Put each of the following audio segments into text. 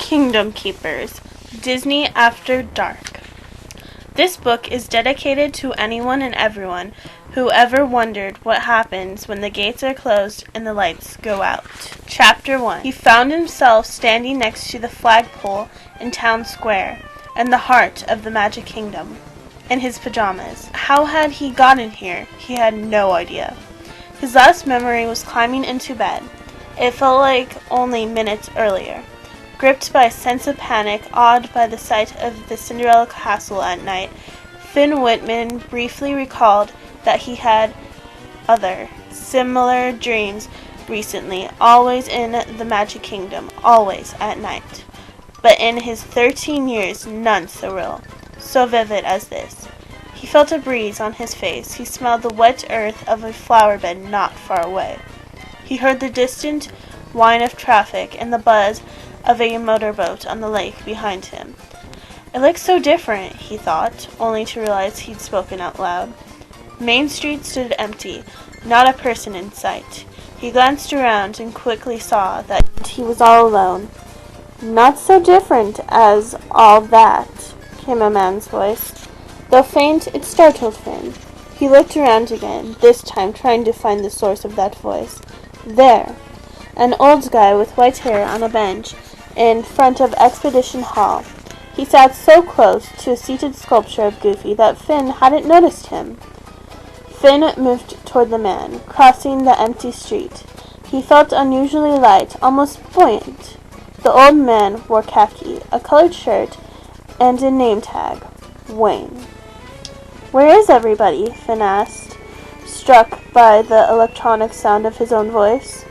Kingdom Keepers, Disney After Dark. This book is dedicated to anyone and everyone who ever wondered what happens when the gates are closed and the lights go out. Chapter 1. He found himself standing next to the flagpole in town square, in the heart of the Magic Kingdom, in his pajamas. How had he gotten here? He had no idea. His last memory was climbing into bed. It felt like only minutes earlier. Gripped by a sense of panic, awed by the sight of the Cinderella castle at night, Finn Whitman briefly recalled that he had other, similar dreams recently, always in the Magic Kingdom, always at night. But in his 13 years, none so real, so vivid as this. He felt a breeze on his face. He smelled the wet earth of a flower bed not far away. He heard the distant whine of traffic and the buzz of a motorboat on the lake behind him. It looked so different, he thought, only to realize he'd spoken out loud. Main Street stood empty, not a person in sight. He glanced around and quickly saw that he was all alone. "Not so different as all that," came a man's voice. Though faint, it startled Finn. He looked around again, this time trying to find the source of that voice. There, an old guy with white hair on a bench in front of Expedition Hall. He sat so close to a seated sculpture of Goofy that Finn hadn't noticed him. Finn moved toward the man, crossing the empty street. He felt unusually light, almost buoyant. The old man wore khaki, a colored shirt, and a name tag, Wayne. "Where is everybody?" Finn asked, struck by the electronic sound of his own voice.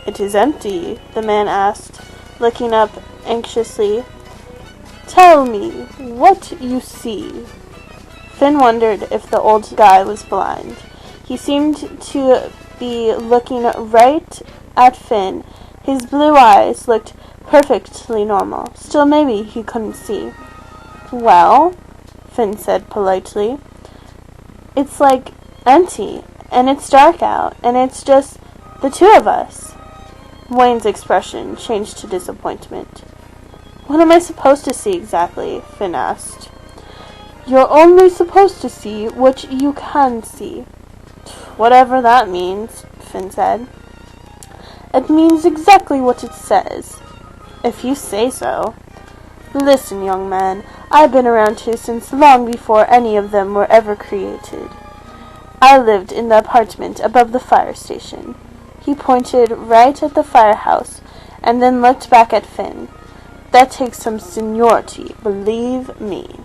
"It is empty," the man asked, looking up anxiously. "Tell me what you see." Finn wondered if the old guy was blind. He seemed to be looking right at Finn. His blue eyes looked perfectly normal. Still, maybe he couldn't see. "Well," Finn said politely, "it's like empty, and it's dark out, and it's just the two of us." Wayne's expression changed to disappointment. "What am I supposed to see exactly?" Finn asked. "You're only supposed to see what you can see." "Whatever that means," Finn said. "It means exactly what it says." "If you say so." "Listen, young man, I've been around here since long before any of them were ever created. I lived in the apartment above the fire station." He pointed right at the firehouse and then looked back at Finn. "That takes some seniority, believe me."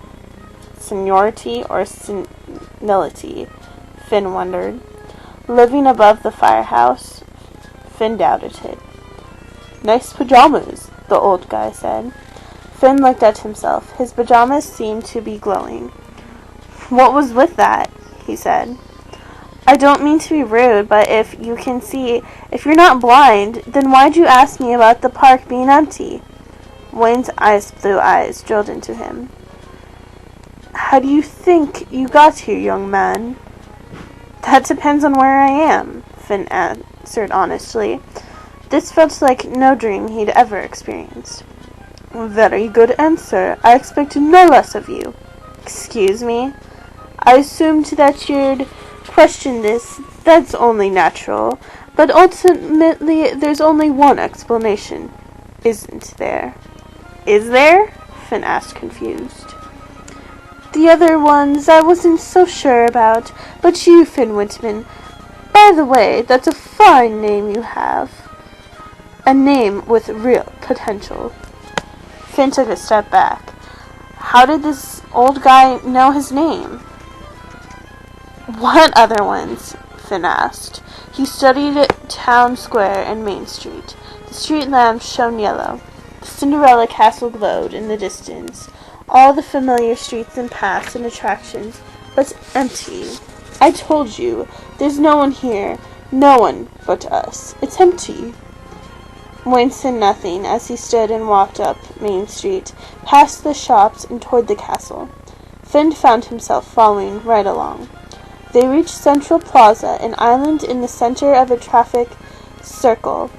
Seniority or senility? Finn wondered. Living above the firehouse? Finn doubted it. "Nice pajamas," the old guy said. Finn looked at himself. His pajamas seemed to be glowing. "What was with that?" he said. "I don't mean to be rude, but if you can see, if you're not blind, then why'd you ask me about the park being empty?" Wayne's blue eyes drilled into him. "How do you think you got here, young man?" "That depends on where I am," Finn answered honestly. This felt like no dream he'd ever experienced. "Very good answer. I expected no less of you." "Excuse me? I assumed that you'd question this. That's only natural. But ultimately, there's only one explanation. Isn't there?" "Is there?" Finn asked, confused. "The other ones I wasn't so sure about, but you, Finn Whitman. By the way, that's a fine name you have. A name with real potential." Finn took a step back. How did this old guy know his name? "What other ones?" Finn asked. He studied town square and Main Street. The street lamps shone yellow. The Cinderella castle glowed in the distance. All the familiar streets and paths and attractions, but empty. "I told you, there's no one here. No one but us. It's empty." Wayne said nothing as he stood and walked up Main Street, past the shops and toward the castle. Finn found himself following right along. They reached Central Plaza, an island in the center of a traffic circle.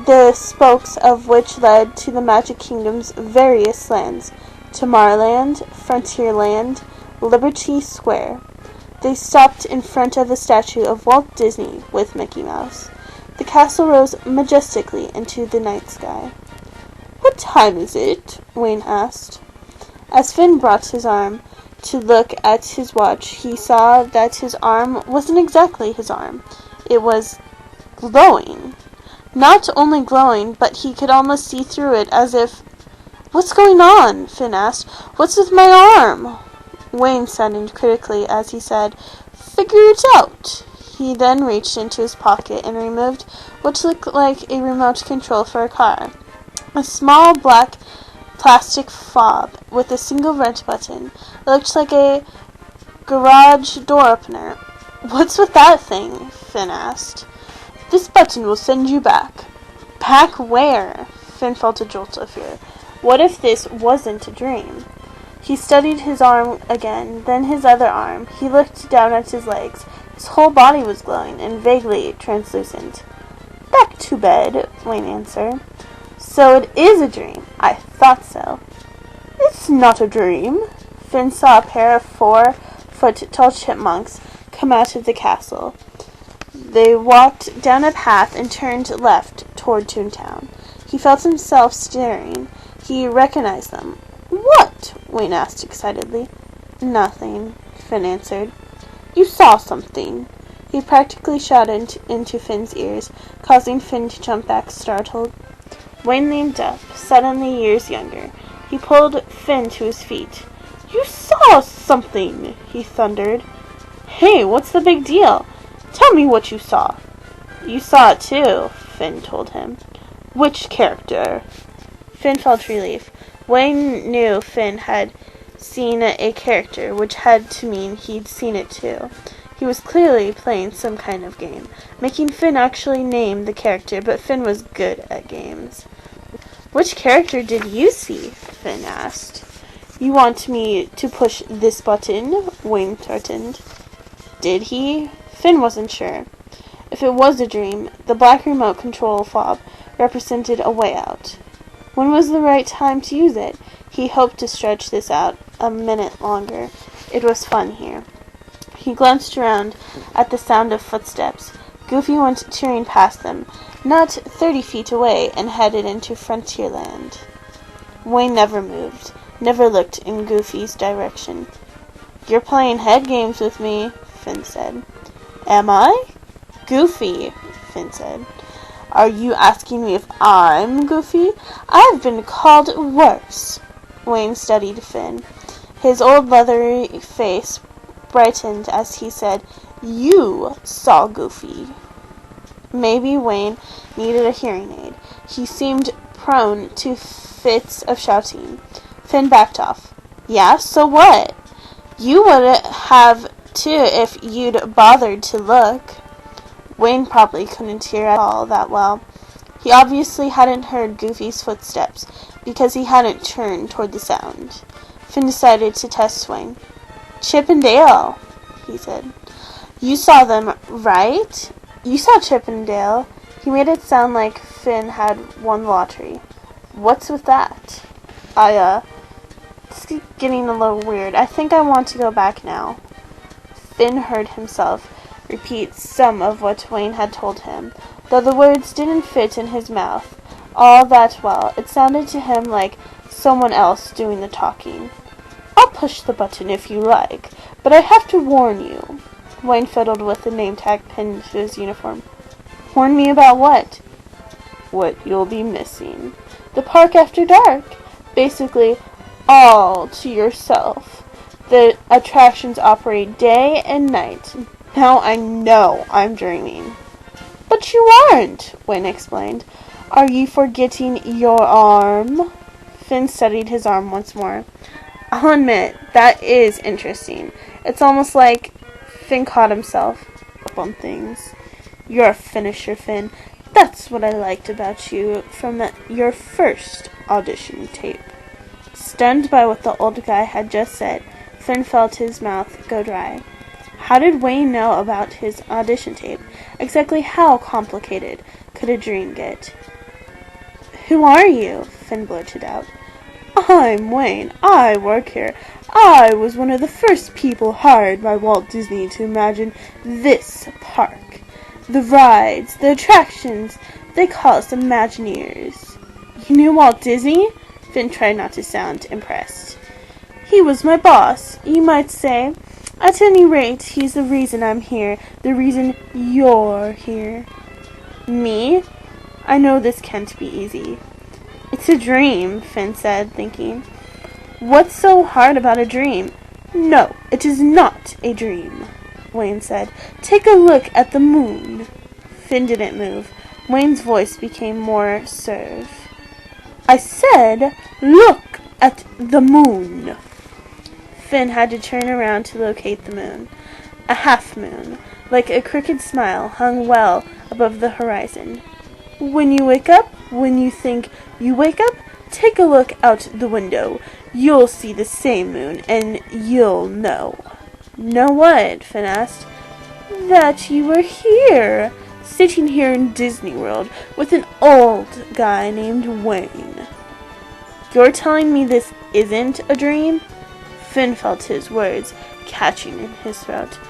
the spokes of which led to the Magic Kingdom's various lands, Tomorrowland, Frontierland, Liberty Square. They stopped in front of the statue of Walt Disney with Mickey Mouse. The castle rose majestically into the night sky. "What time is it?" Wayne asked. As Finn brought his arm to look at his watch, he saw that his arm wasn't exactly his arm. It was glowing. Not only glowing, but he could almost see through it, as if... "What's going on?" Finn asked. "What's with my arm?" Wayne sounded critically as he said, "Figure it out." He then reached into his pocket and removed what looked like a remote control for a car. A small black plastic fob with a single red button. It looked like a garage door opener. "What's with that thing?" Finn asked. "This button will send you back." "Back where?" Finn felt a jolt of fear. What if this wasn't a dream? He studied his arm again, then his other arm. He looked down at his legs. His whole body was glowing and vaguely translucent. "Back to bed," Wayne answered. "So it is a dream. I thought so." "It's not a dream." Finn saw a pair of 4-foot-tall chipmunks come out of the castle. They walked down a path and turned left toward Toontown. He felt himself staring. He recognized them. "What?" Wayne asked excitedly. "Nothing," Finn answered. "You saw something." He practically shouted into Finn's ears, causing Finn to jump back startled. Wayne leaned up, suddenly years younger. He pulled Finn to his feet. "You saw something!" he thundered. "Hey, what's the big deal? Tell me what you saw." "You saw it too," Finn told him. "Which character?" Finn felt relief. Wayne knew Finn had seen a character, which had to mean he'd seen it too. He was clearly playing some kind of game, making Finn actually name the character, but Finn was good at games. "Which character did you see?" Finn asked. "You want me to push this button?" Wayne threatened. Did he? Finn wasn't sure. If it was a dream, the black remote control fob represented a way out. When was the right time to use it? He hoped to stretch this out a minute longer. It was fun here. He glanced around at the sound of footsteps. Goofy went tearing past them, not 30 feet away, and headed into Frontierland. Wayne never moved, never looked in Goofy's direction. "You're playing head games with me," Finn said. "Am I?" "Goofy," Finn said. "Are you asking me if I'm Goofy? I've been called worse." Wayne studied Finn. His old leathery face brightened as he said, "You saw Goofy." Maybe Wayne needed a hearing aid. He seemed prone to fits of shouting. Finn backed off. "Yeah, so what? You would have too if you'd bothered to look." Wayne probably couldn't hear at all that well. He obviously hadn't heard Goofy's footsteps, because he hadn't turned toward the sound. Finn decided to test Wayne. "Chip and Dale," he said. "You saw them, right?" "You saw Chip and Dale." He made it sound like Finn had won the lottery. "What's with that?" It's getting a little weird. I think I want to go back now." Finn heard himself repeat some of what Wayne had told him, though the words didn't fit in his mouth all that well. It sounded to him like someone else doing the talking. "I'll push the button if you like, but I have to warn you." Wayne fiddled with the name tag pinned to his uniform. "Warn me about what?" "What you'll be missing. The park after dark. Basically, all to yourself. The attractions operate day and night. Now I know I'm dreaming." "But you aren't," Wayne explained. "Are you forgetting your arm?" Finn studied his arm once more. "I'll admit, that is interesting. It's almost like..." Finn caught himself up on things. "You're a finisher, Finn. That's what I liked about you from your first audition tape." Stunned by what the old guy had just said, Finn felt his mouth go dry. How did Wayne know about his audition tape? Exactly how complicated could a dream get? Who are you? Finn blurted out. I'm Wayne. I work here. I was one of the first people hired by Walt Disney to imagine this park. The rides, the attractions, they call us Imagineers. You knew Walt Disney? Finn tried not to sound impressed. He was my boss, you might say. At any rate, he's the reason I'm here, the reason you're here. Me? I know this can't be easy. It's a dream, Finn said, thinking. What's so hard about a dream? No, it is not a dream, Wayne said. Take a look at the moon. Finn didn't move. Wayne's voice became more suave. I said, look at the moon. Finn had to turn around to locate the moon. A half moon, like a crooked smile, hung well above the horizon. When you wake up, when you think you wake up, take a look out the window. You'll see the same moon, and you'll know. Know what? Finn asked. That you were here, sitting here in Disney World with an old guy named Wayne. You're telling me this isn't a dream? Finn felt his words catching in his throat.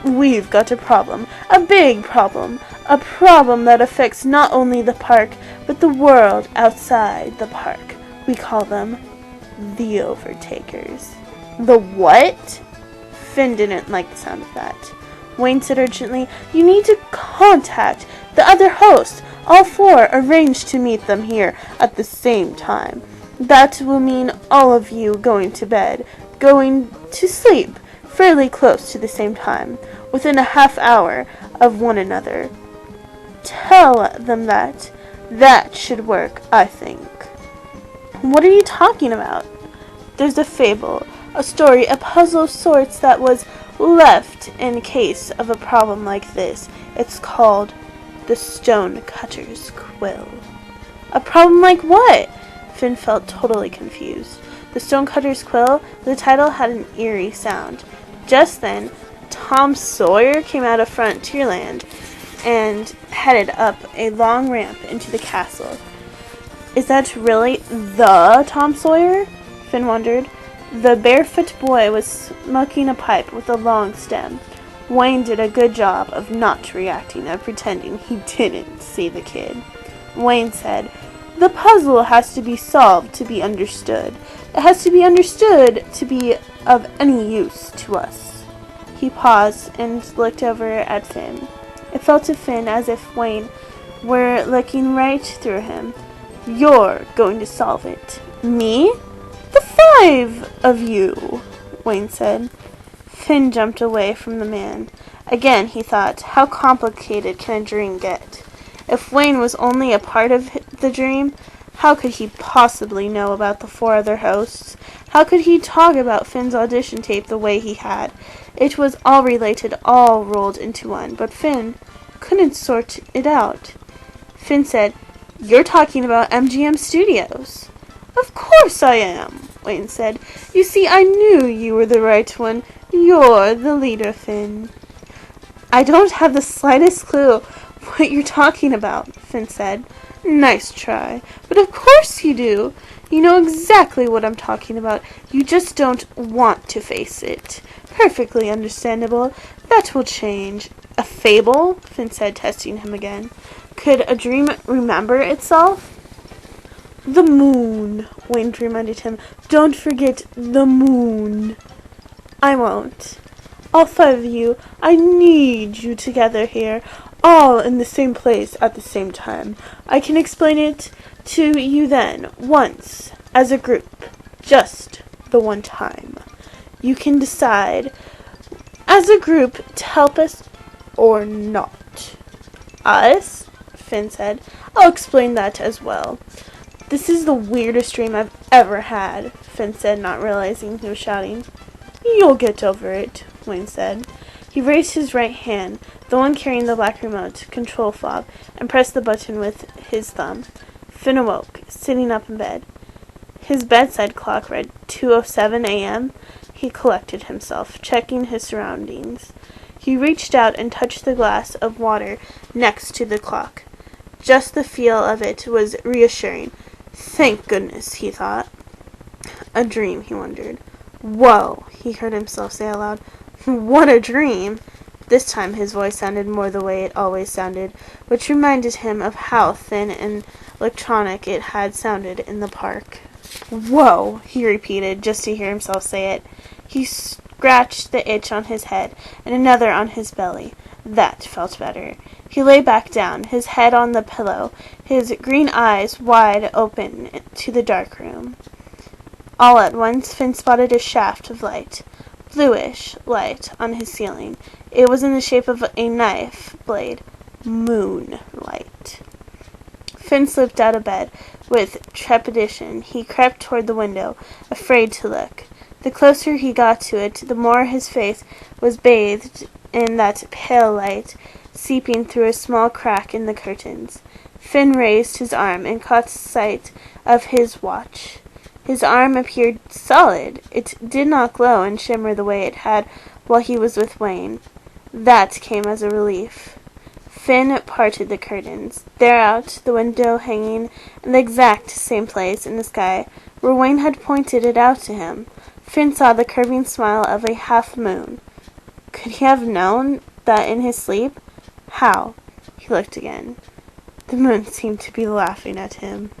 We've got a problem, a big problem, a problem that affects not only the park, but the world outside the park. We call them the Overtakers. The what? Finn didn't like the sound of that. Wayne said urgently, you need to contact the other hosts. All four arranged to meet them here at the same time. That will mean all of you going to bed, going to sleep, fairly close to the same time, within a half hour of one another. Tell them that. That should work, I think. What are you talking about? There's a fable, a story, a puzzle of sorts that was left in case of a problem like this. It's called the Stonecutter's Quill. A problem like what? Finn felt totally confused. The Stonecutter's Quill, the title had an eerie sound. Just then, Tom Sawyer came out of Frontierland and headed up a long ramp into the castle. Is that really the Tom Sawyer? Finn wondered. The barefoot boy was smoking a pipe with a long stem. Wayne did a good job of not reacting and pretending he didn't see the kid. Wayne said, the puzzle has to be solved to be understood. It has to be understood to be of any use to us. He paused and looked over at Finn. It felt to Finn as if Wayne were looking right through him. You're going to solve it. Me? The five of you, Wayne said. Finn jumped away from the man. Again, he thought, how complicated can a dream get? If Wayne was only a part of the dream, how could he possibly know about the four other hosts? How could he talk about Finn's audition tape the way he had? It was all related, all rolled into one, but Finn couldn't sort it out. Finn said, you're talking about MGM Studios. Of course I am, Wayne said. You see, I knew you were the right one. You're the leader, Finn. I don't have the slightest clue what you're talking about, Finn said. Nice try. But of course you do. You know exactly what I'm talking about. You just don't want to face it. Perfectly understandable. That will change. A fable? Finn said, testing him again. Could a dream remember itself? The moon, Wayne reminded him. Don't forget the moon. I won't. All five of you, I need you together here, all in the same place at the same time. I can explain it to you then, once, as a group, just the one time. You can decide, as a group, to help us or not. Us? Finn said. I'll explain that as well. This is the weirdest dream I've ever had, Finn said, not realizing he was shouting. You'll get over it, Wayne said. He raised his right hand, the one carrying the black remote control fob, and pressed the button with his thumb. Finn awoke, sitting up in bed. His bedside clock read 2:07 a.m. He collected himself, checking his surroundings. He reached out and touched the glass of water next to the clock. Just the feel of it was reassuring. Thank goodness, he thought. A dream, he wondered. Whoa, he heard himself say aloud. What a dream! This time his voice sounded more the way it always sounded, which reminded him of how thin and electronic it had sounded in the park. Whoa, he repeated, just to hear himself say it. He scratched the itch on his head, and another on his belly. That felt better. He lay back down, his head on the pillow, his green eyes wide open to the dark room. All at once Finn spotted a shaft of light, bluish light, on his ceiling. It was in the shape of a knife blade. Moonlight. Finn slipped out of bed. With trepidation, he crept toward the window, afraid to look. The closer he got to it, the more his face was bathed in that pale light, seeping through a small crack in the curtains. Finn raised his arm and caught sight of his watch. His arm appeared solid. It did not glow and shimmer the way it had while he was with Wayne. That came as a relief. Finn parted the curtains. Thereout, the window hanging in the exact same place in the sky where Wayne had pointed it out to him. Finn saw the curving smile of a half-moon. Could he have known that in his sleep? How? He looked again. The moon seemed to be laughing at him.